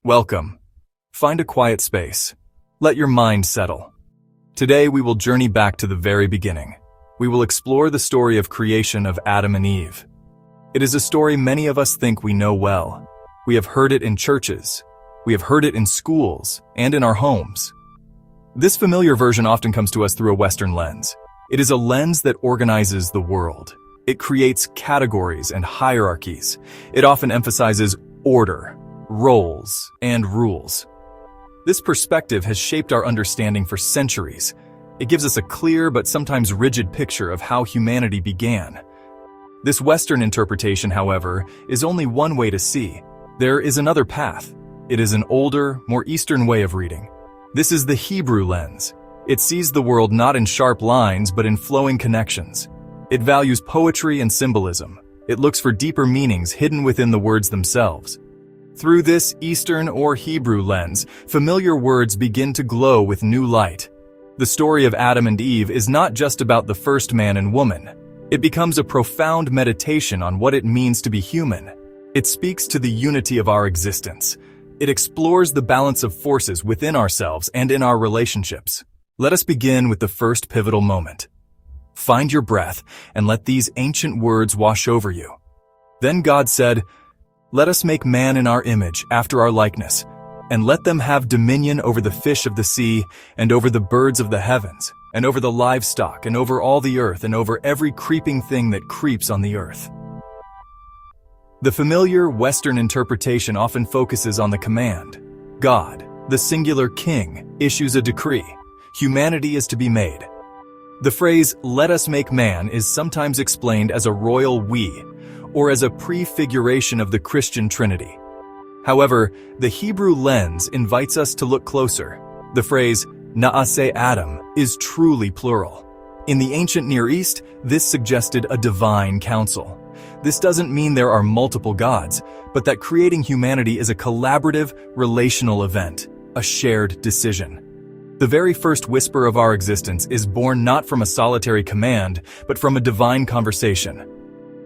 Welcome. Find a quiet space. Let your mind settle. Today we will journey back to the very beginning. We will explore the story of creation of Adam and Eve. It is a story many of us think we know well. We have heard it in churches. We have heard it in schools and in our homes. This familiar version often comes to us through a Western lens. It is a lens that organizes the world. It creates categories and hierarchies. It often emphasizes order, roles, and rules. This perspective has shaped our understanding for centuries. It gives us a clear but sometimes rigid picture of how humanity began. This Western interpretation, however, is only one way to see. There is another path. It is an older, more Eastern way of reading. This is the Hebrew lens. It sees the world not in sharp lines but in flowing connections. It values poetry and symbolism. It looks for deeper meanings hidden within the words themselves. Through this Eastern or Hebrew lens, familiar words begin to glow with new light. The story of Adam and Eve is not just about the first man and woman. It becomes a profound meditation on what it means to be human. It speaks to the unity of our existence. It explores the balance of forces within ourselves and in our relationships. Let us begin with the first pivotal moment. Find your breath and let these ancient words wash over you. Then God said, "Let us make man in our image, after our likeness, and let them have dominion over the fish of the sea, and over the birds of the heavens, and over the livestock, and over all the earth, and over every creeping thing that creeps on the earth." The familiar Western interpretation often focuses on the command. God, the singular king, issues a decree. Humanity is to be made. The phrase, "let us make man," is sometimes explained as a royal we, or as a prefiguration of the Christian Trinity. However, the Hebrew lens invites us to look closer. The phrase, "Na'aseh Adam," is truly plural. In the ancient Near East, this suggested a divine council. This doesn't mean there are multiple gods, but that creating humanity is a collaborative, relational event, a shared decision. The very first whisper of our existence is born not from a solitary command, but from a divine conversation.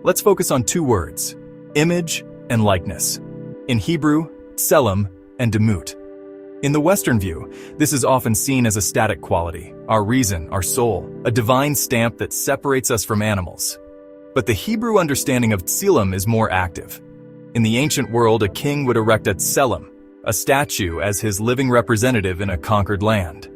Let's focus on two words, image and likeness. In Hebrew, tselem and demut. In the Western view, this is often seen as a static quality, our reason, our soul, a divine stamp that separates us from animals. But the Hebrew understanding of tselem is more active. In the ancient world, a king would erect a tselem, a statue, as his living representative in a conquered land.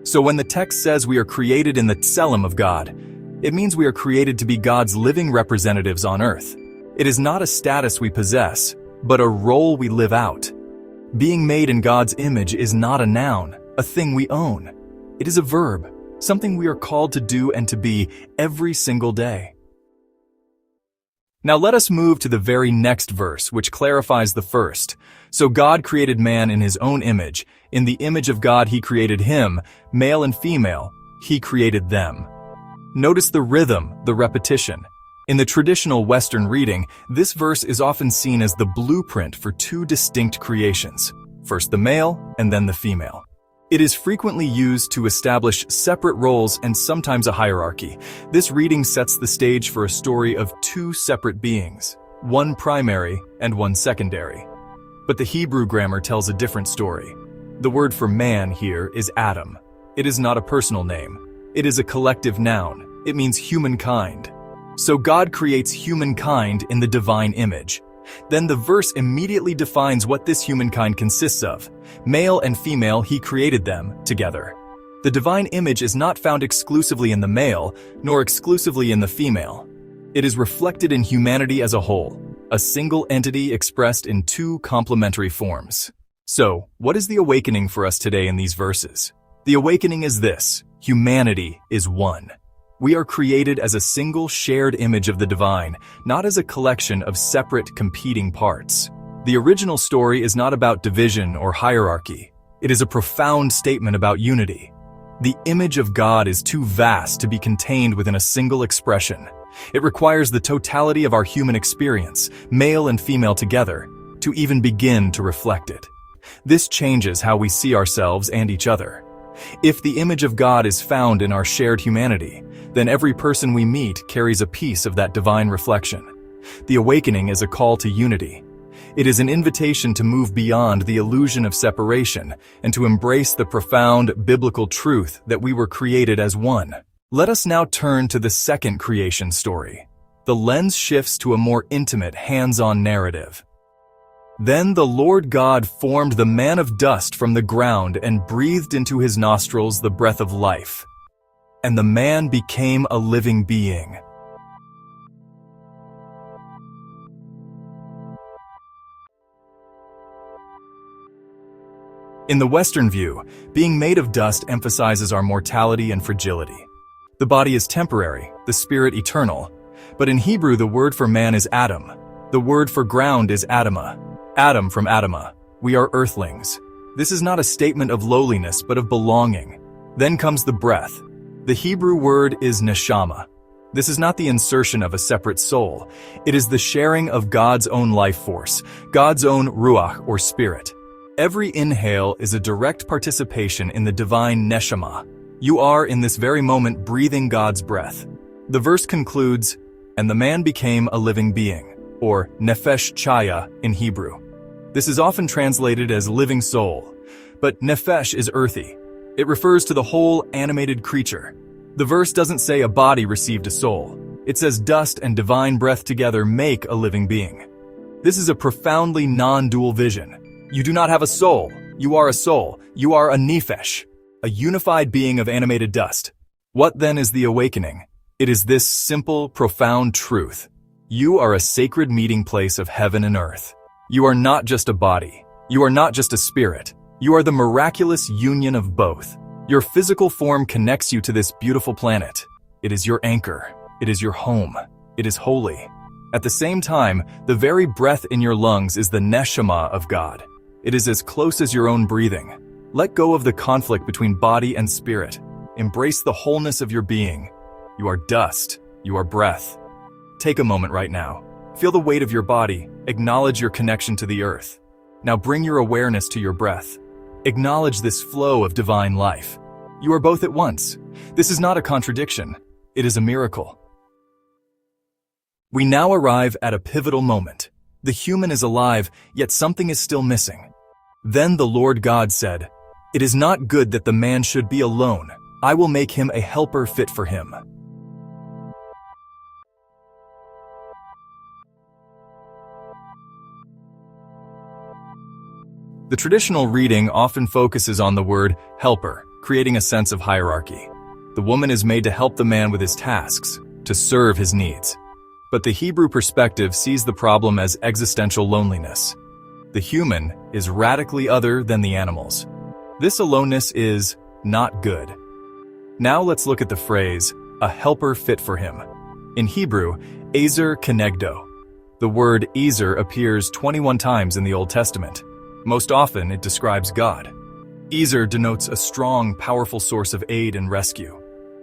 So when the text says we are created in the tselem of God, it means we are created to be God's living representatives on earth. It is not a status we possess, but a role we live out. Being made in God's image is not a noun, a thing we own. It is a verb, something we are called to do and to be every single day. Now let us move to the very next verse, which clarifies the first. So God created man in his own image. In the image of God he created him, male and female, he created them. Notice the rhythm, the repetition. In the traditional Western reading, this verse is often seen as the blueprint for two distinct creations, first the male and then the female. It is frequently used to establish separate roles and sometimes a hierarchy. This reading sets the stage for a story of two separate beings, one primary and one secondary. But the Hebrew grammar tells a different story. The word for man here is Adam. It is not a personal name. It is a collective noun. It means humankind. So God creates humankind in the divine image. Then the verse immediately defines what this humankind consists of. Male and female, he created them together. The divine image is not found exclusively in the male, nor exclusively in the female. It is reflected in humanity as a whole, a single entity expressed in two complementary forms. So, what is the awakening for us today in these verses? The awakening is this: humanity is one. We are created as a single shared image of the divine, not as a collection of separate competing parts. The original story is not about division or hierarchy. It is a profound statement about unity. The image of God is too vast to be contained within a single expression. It requires the totality of our human experience, male and female together, to even begin to reflect it. This changes how we see ourselves and each other. If the image of God is found in our shared humanity, then every person we meet carries a piece of that divine reflection. The awakening is a call to unity. It is an invitation to move beyond the illusion of separation and to embrace the profound biblical truth that we were created as one. Let us now turn to the second creation story. The lens shifts to a more intimate, hands-on narrative. Then the Lord God formed the man of dust from the ground and breathed into his nostrils the breath of life. And the man became a living being. In the Western view, being made of dust emphasizes our mortality and fragility. The body is temporary, the spirit eternal. But in Hebrew, the word for man is Adam. The word for ground is Adamah. Adam from Adamah. We are earthlings. This is not a statement of lowliness, but of belonging. Then comes the breath. The Hebrew word is neshama. This is not the insertion of a separate soul. It is the sharing of God's own life force, God's own ruach or spirit. Every inhale is a direct participation in the divine neshama. You are in this very moment breathing God's breath. The verse concludes, "And the man became a living being," or nefesh chaya in Hebrew. This is often translated as living soul, but nefesh is earthy. It refers to the whole animated creature. The verse doesn't say a body received a soul. It says dust and divine breath together make a living being. This is a profoundly non-dual vision. You do not have a soul. You are a soul. You are a nefesh, a unified being of animated dust. What then is the awakening? It is this simple, profound truth. You are a sacred meeting place of heaven and earth. You are not just a body. You are not just a spirit. You are the miraculous union of both. Your physical form connects you to this beautiful planet. It is your anchor. It is your home. It is holy. At the same time, the very breath in your lungs is the neshama of God. It is as close as your own breathing. Let go of the conflict between body and spirit. Embrace the wholeness of your being. You are dust. You are breath. Take a moment right now. Feel the weight of your body. Acknowledge your connection to the earth. Now bring your awareness to your breath. Acknowledge this flow of divine life. You are both at once. This is not a contradiction. It is a miracle. We now arrive at a pivotal moment. The human is alive, yet something is still missing. Then the Lord God said, "It is not good that the man should be alone. I will make him a helper fit for him." The traditional reading often focuses on the word helper, creating a sense of hierarchy. The woman is made to help the man with his tasks, to serve his needs. But the Hebrew perspective sees the problem as existential loneliness. The human is radically other than the animals. This aloneness is not good. Now let's look at the phrase, a helper fit for him. In Hebrew, ezer kenegdo. The word ezer appears 21 times in the Old Testament. Most often, it describes God. Ezer denotes a strong, powerful source of aid and rescue.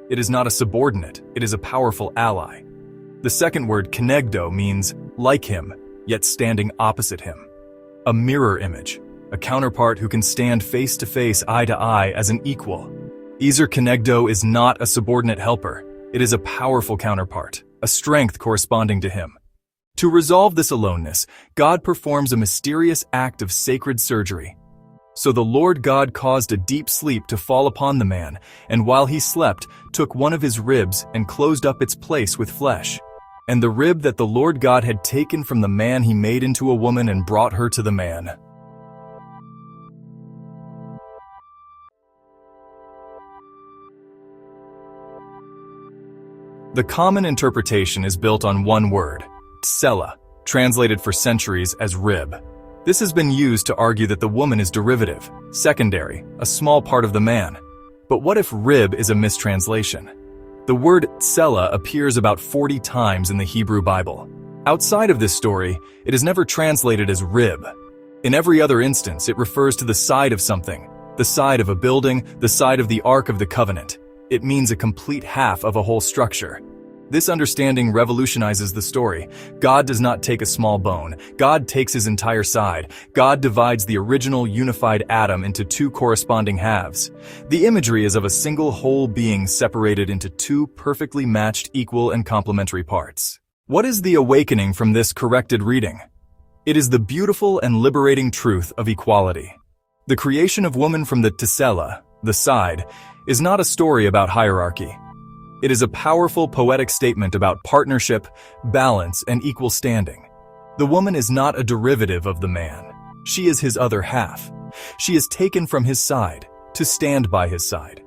It is not a subordinate, it is a powerful ally. The second word, kenegdo, means like him, yet standing opposite him. A mirror image, a counterpart who can stand face to face, eye to eye as an equal. Ezer kenegdo is not a subordinate helper. It is a powerful counterpart, a strength corresponding to him. To resolve this aloneness, God performs a mysterious act of sacred surgery. So the Lord God caused a deep sleep to fall upon the man, and while he slept, took one of his ribs and closed up its place with flesh. And the rib that the Lord God had taken from the man he made into a woman and brought her to the man. The common interpretation is built on one word, tsela, translated for centuries as rib. This has been used to argue that the woman is derivative, secondary, a small part of the man. But what if rib is a mistranslation? The word tsela appears about 40 times in the Hebrew Bible. Outside of this story, it is never translated as rib. In every other instance, it refers to the side of something, the side of a building, the side of the Ark of the Covenant. It means a complete half of a whole structure. This understanding revolutionizes the story. God does not take a small bone. God takes his entire side. God divides the original unified atom into two corresponding halves. The imagery is of a single whole being separated into two perfectly matched equal and complementary parts. What is the awakening from this corrected reading? It is the beautiful and liberating truth of equality. The creation of woman from the tsela, the side, is not a story about hierarchy. It is a powerful poetic statement about partnership, balance, and equal standing. The woman is not a derivative of the man. She is his other half. She is taken from his side to stand by his side.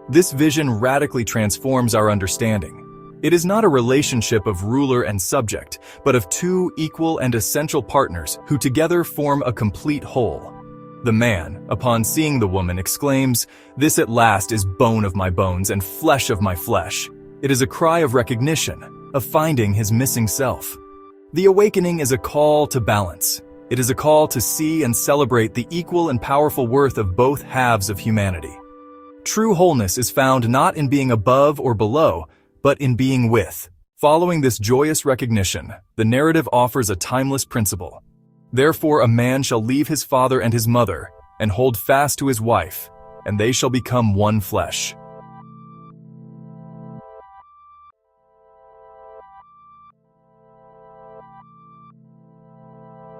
This vision radically transforms our understanding. It is not a relationship of ruler and subject, but of two equal and essential partners who together form a complete whole. The man, upon seeing the woman, exclaims, "This at last is bone of my bones and flesh of my flesh." It is a cry of recognition, of finding his missing self. The awakening is a call to balance. It is a call to see and celebrate the equal and powerful worth of both halves of humanity. True wholeness is found not in being above or below, but in being with. Following this joyous recognition, the narrative offers a timeless principle. Therefore a man shall leave his father and his mother, and hold fast to his wife, and they shall become one flesh.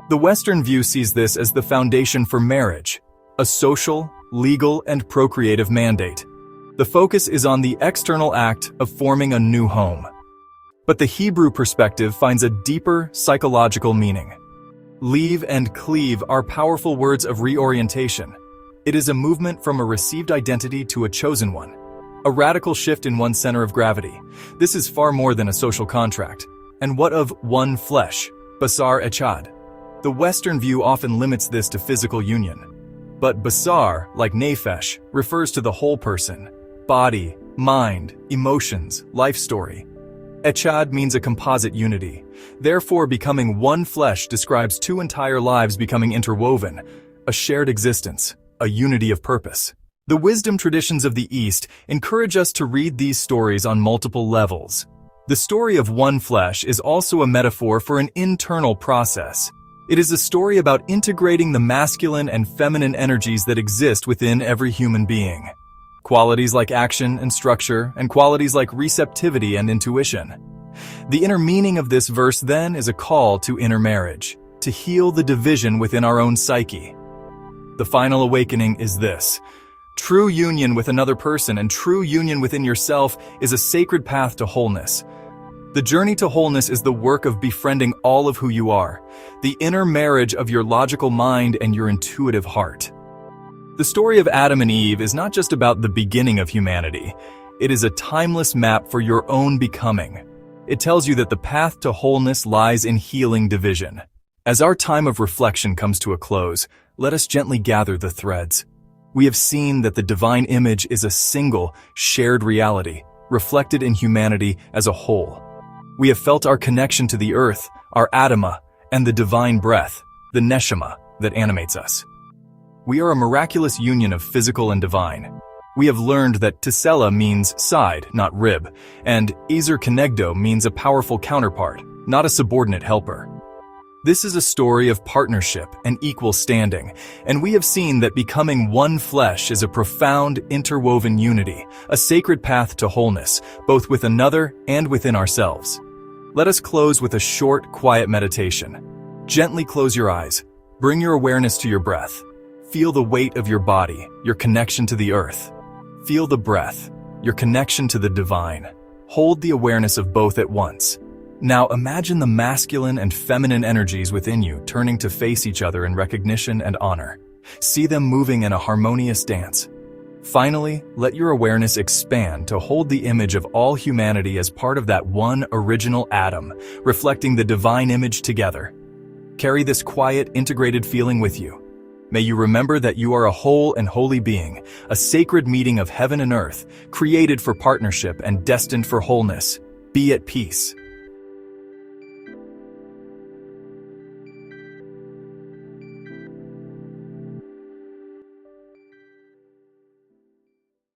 The Western view sees this as the foundation for marriage, a social, legal, and procreative mandate. The focus is on the external act of forming a new home. But the Hebrew perspective finds a deeper psychological meaning. Leave and cleave are powerful words of reorientation. It is a movement from a received identity to a chosen one, a radical shift in one's center of gravity. This is far more than a social contract. And what of one flesh, basar echad? The Western view often limits this to physical union. But basar, like nefesh, refers to the whole person, body, mind, emotions, life story. Echad means a composite unity. Therefore, becoming one flesh describes two entire lives becoming interwoven, a shared existence, a unity of purpose. The wisdom traditions of the East encourage us to read these stories on multiple levels. The story of one flesh is also a metaphor for an internal process. It is a story about integrating the masculine and feminine energies that exist within every human being. Qualities like action and structure, and qualities like receptivity and intuition. The inner meaning of this verse then is a call to inner marriage, to heal the division within our own psyche. The final awakening is this: true union with another person and true union within yourself is a sacred path to wholeness. The journey to wholeness is the work of befriending all of who you are, the inner marriage of your logical mind and your intuitive heart. The story of Adam and Eve is not just about the beginning of humanity. It is a timeless map for your own becoming. It tells you that the path to wholeness lies in healing division. As our time of reflection comes to a close, let us gently gather the threads. We have seen that the divine image is a single, shared reality, reflected in humanity as a whole. We have felt our connection to the earth, our Adama, and the divine breath, the neshama, that animates us. We are a miraculous union of physical and divine. We have learned that tsela means side, not rib, and ezer kenegdo means a powerful counterpart, not a subordinate helper. This is a story of partnership and equal standing, and we have seen that becoming one flesh is a profound, interwoven unity, a sacred path to wholeness, both with another and within ourselves. Let us close with a short, quiet meditation. Gently close your eyes. Bring your awareness to your breath. Feel the weight of your body, your connection to the earth. Feel the breath, your connection to the divine. Hold the awareness of both at once. Now imagine the masculine and feminine energies within you turning to face each other in recognition and honor. See them moving in a harmonious dance. Finally, let your awareness expand to hold the image of all humanity as part of that one original Adam, reflecting the divine image together. Carry this quiet, integrated feeling with you. May you remember that you are a whole and holy being, a sacred meeting of heaven and earth, created for partnership and destined for wholeness. Be at peace.